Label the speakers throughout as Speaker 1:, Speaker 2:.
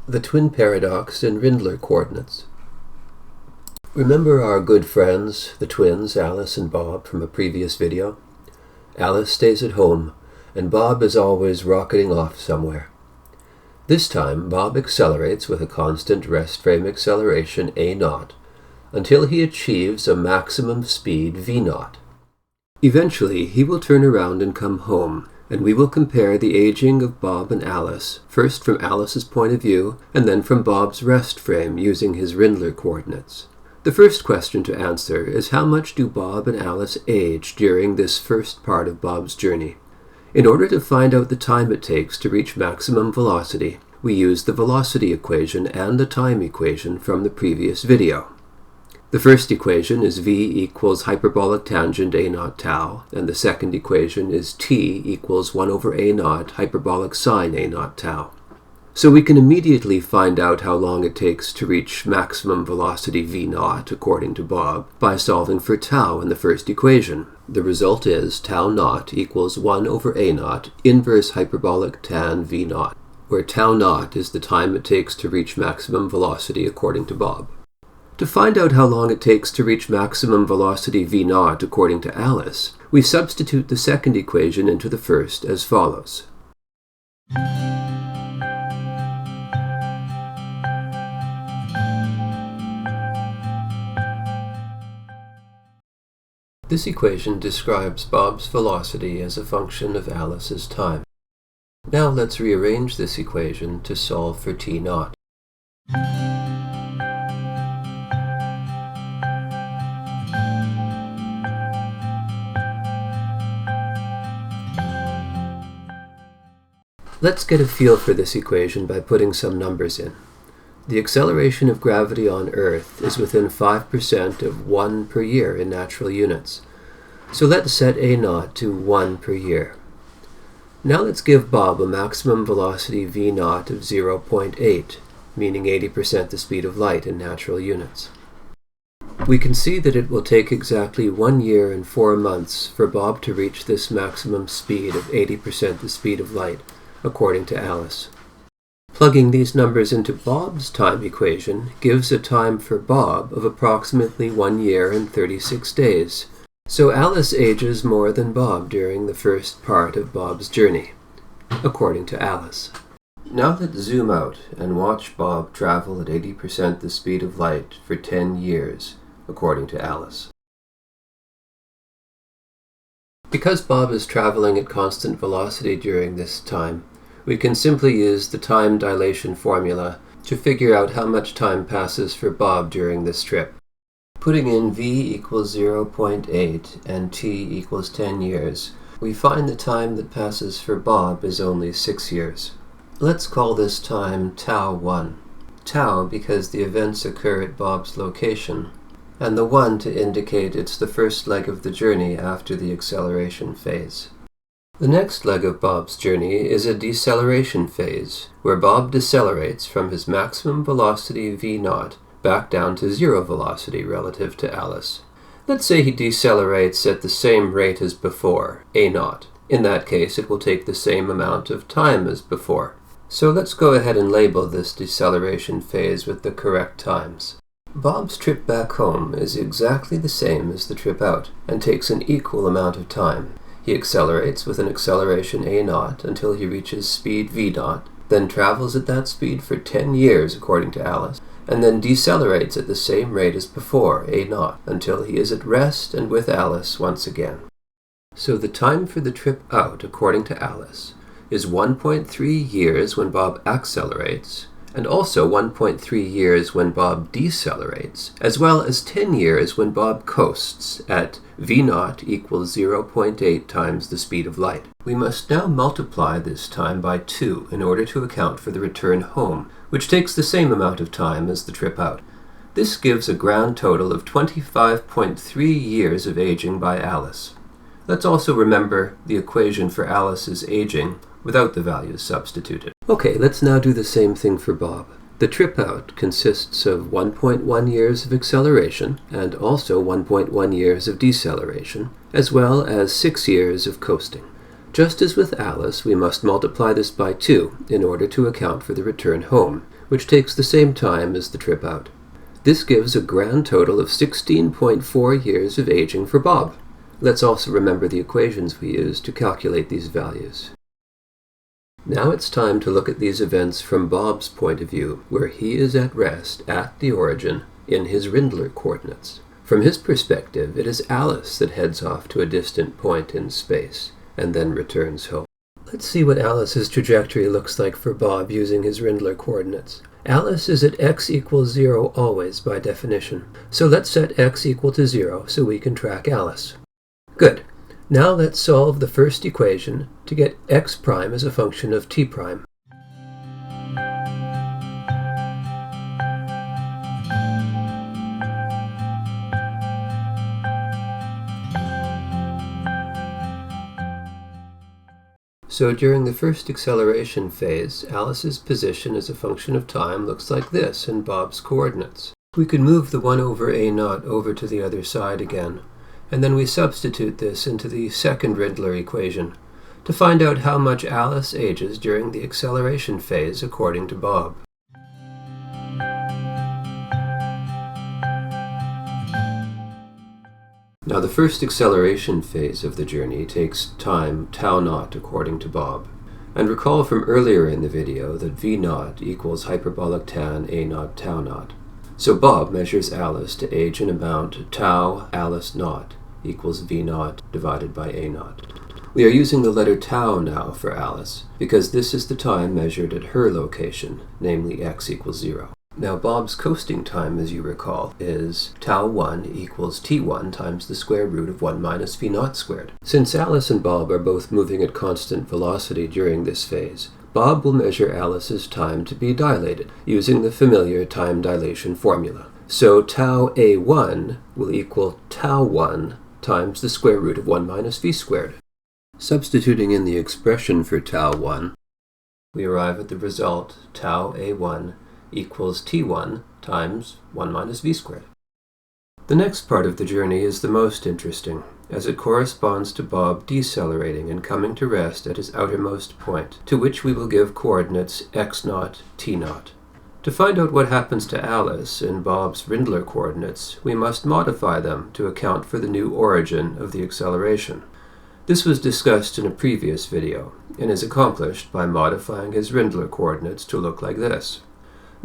Speaker 1: The twin paradox in Rindler coordinates. Remember our good friends, the twins, Alice and Bob, from a previous video? Alice stays at home, and Bob is always rocketing off somewhere. This time, Bob accelerates with a constant rest frame acceleration a0 until he achieves a maximum speed v0. Eventually, he will turn around and come home, and we will compare the aging of Bob and Alice, first from Alice's point of view, and then from Bob's rest frame using his Rindler coordinates. The first question to answer is how much do Bob and Alice age during this first part of Bob's journey? In order to find out the time it takes to reach maximum velocity, we use the velocity equation and the time equation from the previous video. The first equation is v equals hyperbolic tangent a0 tau, and the second equation is t equals 1 over a0 hyperbolic sine a0 tau. So we can immediately find out how long it takes to reach maximum velocity v0 according to Bob by solving for tau in the first equation. The result is tau naught equals 1 over a0 inverse hyperbolic tan v0, where tau naught is the time it takes to reach maximum velocity according to Bob. To find out how long it takes to reach maximum velocity v0 according to Alice, we substitute the second equation into the first as follows. This equation describes Bob's velocity as a function of Alice's time. Now let's rearrange this equation to solve for t0. Let's get a feel for this equation by putting some numbers in. The acceleration of gravity on Earth is within 5% of 1 per year in natural units. So let's set a0 to 1 per year. Now let's give Bob a maximum velocity v0 of 0.8, meaning 80% the speed of light in natural units. We can see that it will take exactly 1 year and 4 months for Bob to reach this maximum speed of 80% the speed of light, according to Alice. Plugging these numbers into Bob's time equation gives a time for Bob of approximately 1 year and 36 days. So Alice ages more than Bob during the first part of Bob's journey, according to Alice. Now let's zoom out and watch Bob travel at 80% the speed of light for 10 years, according to Alice. Because Bob is traveling at constant velocity during this time, we can simply use the time dilation formula to figure out how much time passes for Bob during this trip. Putting in v equals 0.8 and t equals 10 years, we find the time that passes for Bob is only 6 years. Let's call this time tau 1. Tau because the events occur at Bob's location, and the 1 to indicate it's the first leg of the journey after the acceleration phase. The next leg of Bob's journey is a deceleration phase, where Bob decelerates from his maximum velocity v0 back down to 0 velocity relative to Alice. Let's say he decelerates at the same rate as before, a0. In that case, it will take the same amount of time as before. So let's go ahead and label this deceleration phase with the correct times. Bob's trip back home is exactly the same as the trip out, and takes an equal amount of time. He accelerates with an acceleration a0 until he reaches speed v0, then travels at that speed for 10 years according to Alice, and then decelerates at the same rate as before, a0, until he is at rest and with Alice once again. So the time for the trip out, according to Alice, is 1.3 years when Bob accelerates, and also 1.3 years when Bob decelerates, as well as 10 years when Bob coasts at v0 equals 0.8 times the speed of light. We must now multiply this time by 2 in order to account for the return home, which takes the same amount of time as the trip out. This gives a grand total of 25.3 years of aging by Alice. Let's also remember the equation for Alice's aging without the values substituted. Okay, let's now do the same thing for Bob. The trip out consists of 1.1 years of acceleration and also 1.1 years of deceleration, as well as 6 years of coasting. Just as with Alice, we must multiply this by 2 in order to account for the return home, which takes the same time as the trip out. This gives a grand total of 16.4 years of aging for Bob. Let's also remember the equations we used to calculate these values. Now it's time to look at these events from Bob's point of view, where he is at rest at the origin in his Rindler coordinates. From his perspective, it is Alice that heads off to a distant point in space and then returns home. Let's see what Alice's trajectory looks like for Bob using his Rindler coordinates. Alice is at x equals 0 always by definition, so let's set x equal to 0 so we can track Alice. Good. Now let's solve the first equation to get x prime as a function of t prime. So during the first acceleration phase, Alice's position as a function of time looks like this in Bob's coordinates. We could move the 1 over a0 over to the other side again, and then we substitute this into the second Rindler equation to find out how much Alice ages during the acceleration phase according to Bob. Now the first acceleration phase of the journey takes time τ0 according to Bob. And recall from earlier in the video that v0 equals hyperbolic tan a0 τ0. So Bob measures Alice to age an amount tau Alice naught equals v0 divided by a0. We are using the letter tau now for Alice because this is the time measured at her location, namely x equals 0. Now Bob's coasting time, as you recall, is τ1 equals t1 times the square root of 1 minus v0 squared. Since Alice and Bob are both moving at constant velocity during this phase, Bob will measure Alice's time to be dilated using the familiar time dilation formula. So tau a1 will equal τ1 times the square root of 1 minus v squared. Substituting in the expression for τ1, we arrive at the result tau a1 equals t1 times 1 minus v squared. The next part of the journey is the most interesting, as it corresponds to Bob decelerating and coming to rest at his outermost point, to which we will give coordinates x0, t0. To find out what happens to Alice in Bob's Rindler coordinates, we must modify them to account for the new origin of the acceleration. This was discussed in a previous video, and is accomplished by modifying his Rindler coordinates to look like this.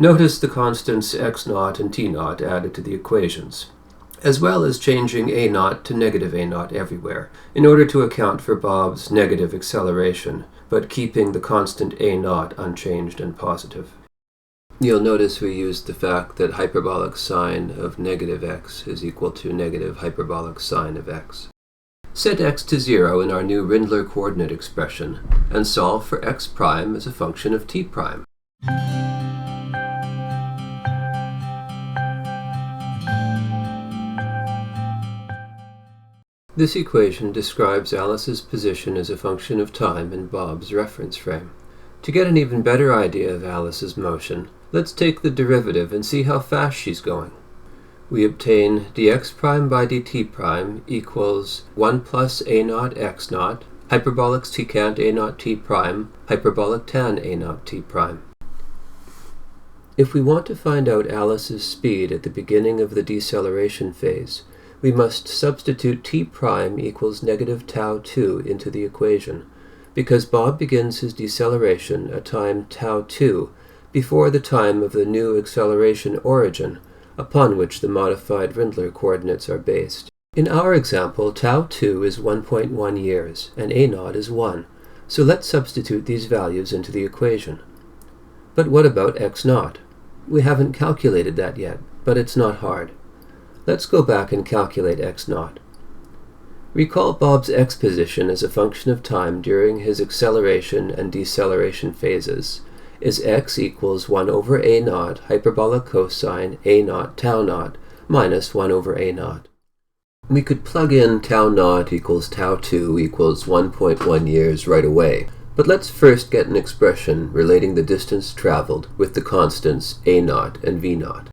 Speaker 1: Notice the constants x0 and t0 added to the equations, as well as changing a0 to negative a0 everywhere, in order to account for Bob's negative acceleration, but keeping the constant a0 unchanged and positive. You'll notice we used the fact that hyperbolic sine of negative x is equal to negative hyperbolic sine of x. Set x to 0 in our new Rindler coordinate expression, and solve for x prime as a function of t prime. This equation describes Alice's position as a function of time in Bob's reference frame. To get an even better idea of Alice's motion, let's take the derivative and see how fast she's going. We obtain dx prime by dt prime equals 1 plus a0 x0, hyperbolic secant a0 t prime, hyperbolic tan a0 t prime. If we want to find out Alice's speed at the beginning of the deceleration phase, we must substitute t prime equals negative τ2 into the equation, because Bob begins his deceleration at time τ2 before the time of the new acceleration origin, upon which the modified Rindler coordinates are based. In our example, τ2 is 1.1 years, and a0 is 1, so let's substitute these values into the equation. But what about x0? We haven't calculated that yet, but it's not hard. Let's go back and calculate x0. Recall Bob's x position as a function of time during his acceleration and deceleration phases is x equals 1 over a0 hyperbolic cosine a0 τ0 minus 1 over a0. We could plug in τ0 equals τ2 equals 1.1 years right away, but let's first get an expression relating the distance traveled with the constants a0 and v0.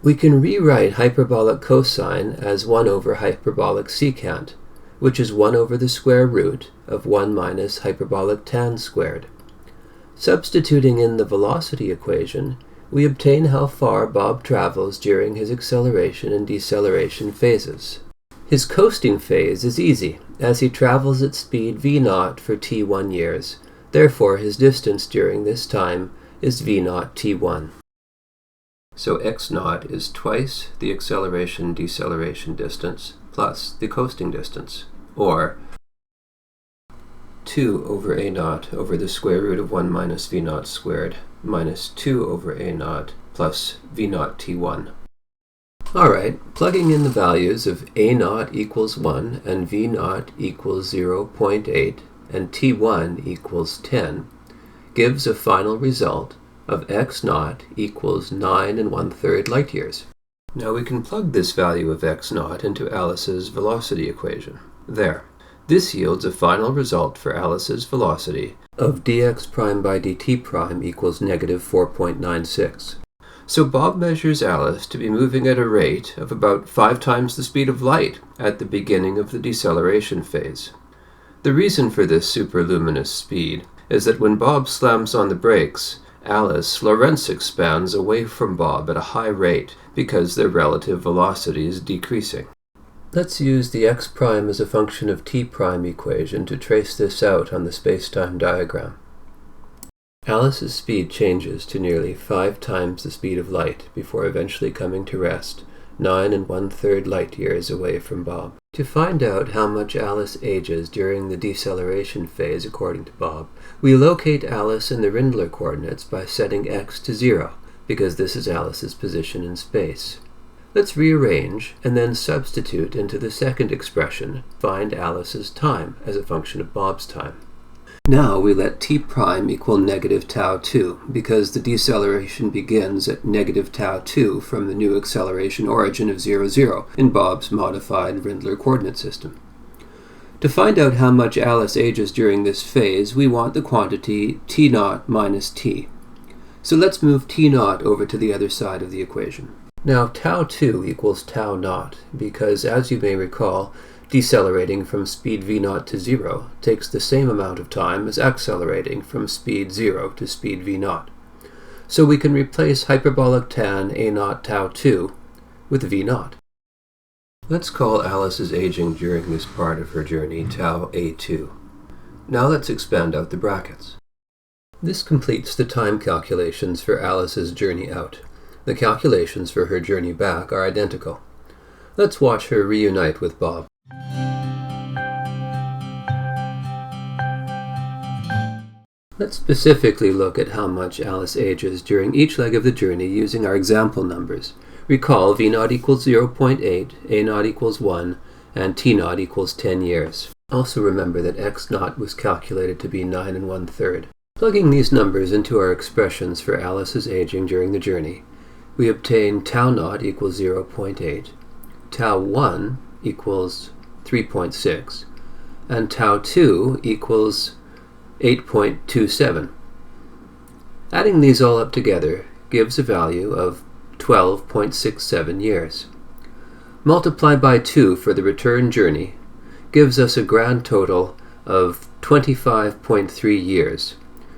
Speaker 1: We can rewrite hyperbolic cosine as 1 over hyperbolic secant, which is 1 over the square root of 1 minus hyperbolic tan squared. Substituting in the velocity equation, we obtain how far Bob travels during his acceleration and deceleration phases. His coasting phase is easy, as he travels at speed v0 for t1 years. Therefore, his distance during this time is v0 t1. So x0 is twice the acceleration-deceleration distance plus the coasting distance, or 2 over a0 over the square root of 1 minus v0 squared minus 2 over a0 plus v0 t1. Alright, plugging in the values of a0 equals 1 and v0 equals 0.8 and t1 equals 10 gives a final result of x0 equals 9 1/3 light years. Now we can plug this value of x0 into Alice's velocity equation. There. This yields a final result for Alice's velocity of dx prime by dt prime equals negative 4.96. So Bob measures Alice to be moving at a rate of about 5 times the speed of light at the beginning of the deceleration phase. The reason for this superluminous speed is that when Bob slams on the brakes, Alice Lorentz expands away from Bob at a high rate because their relative velocity is decreasing. Let's use the x prime as a function of t prime equation to trace this out on the spacetime diagram. Alice's speed changes to nearly 5 times the speed of light before eventually coming to rest 9 1/3 light years away from Bob. To find out how much Alice ages during the deceleration phase according to Bob, we locate Alice in the Rindler coordinates by setting x to 0, because this is Alice's position in space. Let's rearrange and then substitute into the second expression, find Alice's time as a function of Bob's time. Now we let t prime equal negative tau 2, because the deceleration begins at negative tau 2 from the new acceleration origin of 0, 0 in Bob's modified Rindler coordinate system. To find out how much Alice ages during this phase, we want the quantity t0 minus t. So let's move t0 over to the other side of the equation. Now tau 2 equals tau 0, because as you may recall, decelerating from speed v0 to 0 takes the same amount of time as accelerating from speed 0 to speed v0. So we can replace hyperbolic tan a0 tau 2 with v0. Let's call Alice's aging during this part of her journey tau a2. Now let's expand out the brackets. This completes the time calculations for Alice's journey out. The calculations for her journey back are identical. Let's watch her reunite with Bob. Let's specifically look at how much Alice ages during each leg of the journey using our example numbers. Recall v0 equals 0.8, a0 equals 1, and t0 equals 10 years. Also remember that x0 was calculated to be 9 1/3. Plugging these numbers into our expressions for Alice's aging during the journey, we obtain tau 0 equals 0.8, tau 1 equals 3.6, and tau 2 equals 8.27. Adding these all up together gives a value of 12.67 years. Multiply by 2 for the return journey gives us a grand total of 25.3 years,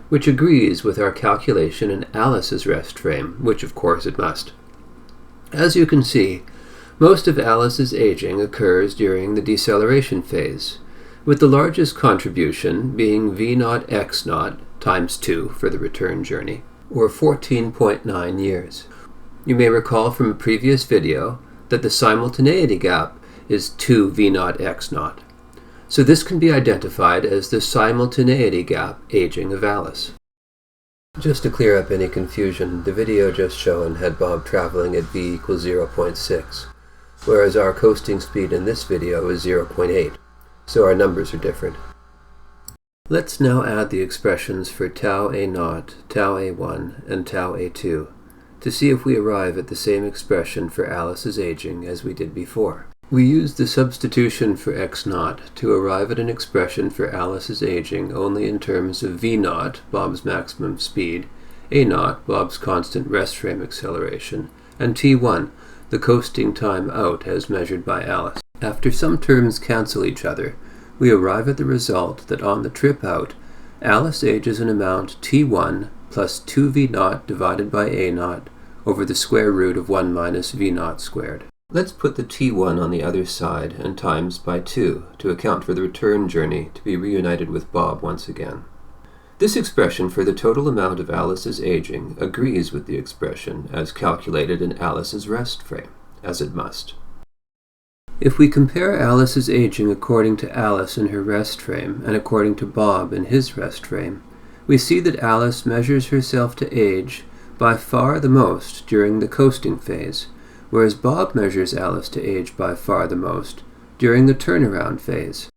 Speaker 1: which agrees with our calculation in Alice's rest frame, which of course it must. As you can see, most of Alice's aging occurs during the deceleration phase, with the largest contribution being v0 x0 times 2 for the return journey, or 14.9 years. You may recall from a previous video that the simultaneity gap is 2 v0 x0. So this can be identified as the simultaneity gap aging of Alice. Just to clear up any confusion, the video just shown had Bob traveling at v equals 0.6, whereas our coasting speed in this video is 0.8. So our numbers are different. Let's now add the expressions for tau a0, tau a1, and tau a2 to see if we arrive at the same expression for Alice's aging as we did before. We use the substitution for x0 to arrive at an expression for Alice's aging only in terms of v0, Bob's maximum speed, a0, Bob's constant rest frame acceleration, and t1, the coasting time out as measured by Alice. After some terms cancel each other, we arrive at the result that on the trip out, Alice ages an amount t1 plus 2v0 divided by a0 over the square root of 1 minus v0 squared. Let's put the t1 on the other side and times by 2 to account for the return journey to be reunited with Bob once again. This expression for the total amount of Alice's aging agrees with the expression as calculated in Alice's rest frame, as it must. If we compare Alice's aging according to Alice in her rest frame and according to Bob in his rest frame, we see that Alice measures herself to age by far the most during the coasting phase, whereas Bob measures Alice to age by far the most during the turnaround phase.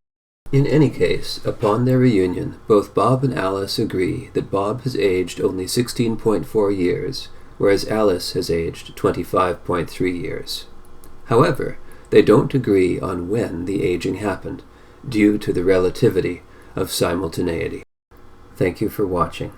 Speaker 1: In any case, upon their reunion, both Bob and Alice agree that Bob has aged only 16.4 years, whereas Alice has aged 25.3 years. However, they don't agree on when the aging happened, due to the relativity of simultaneity. Thank you for watching.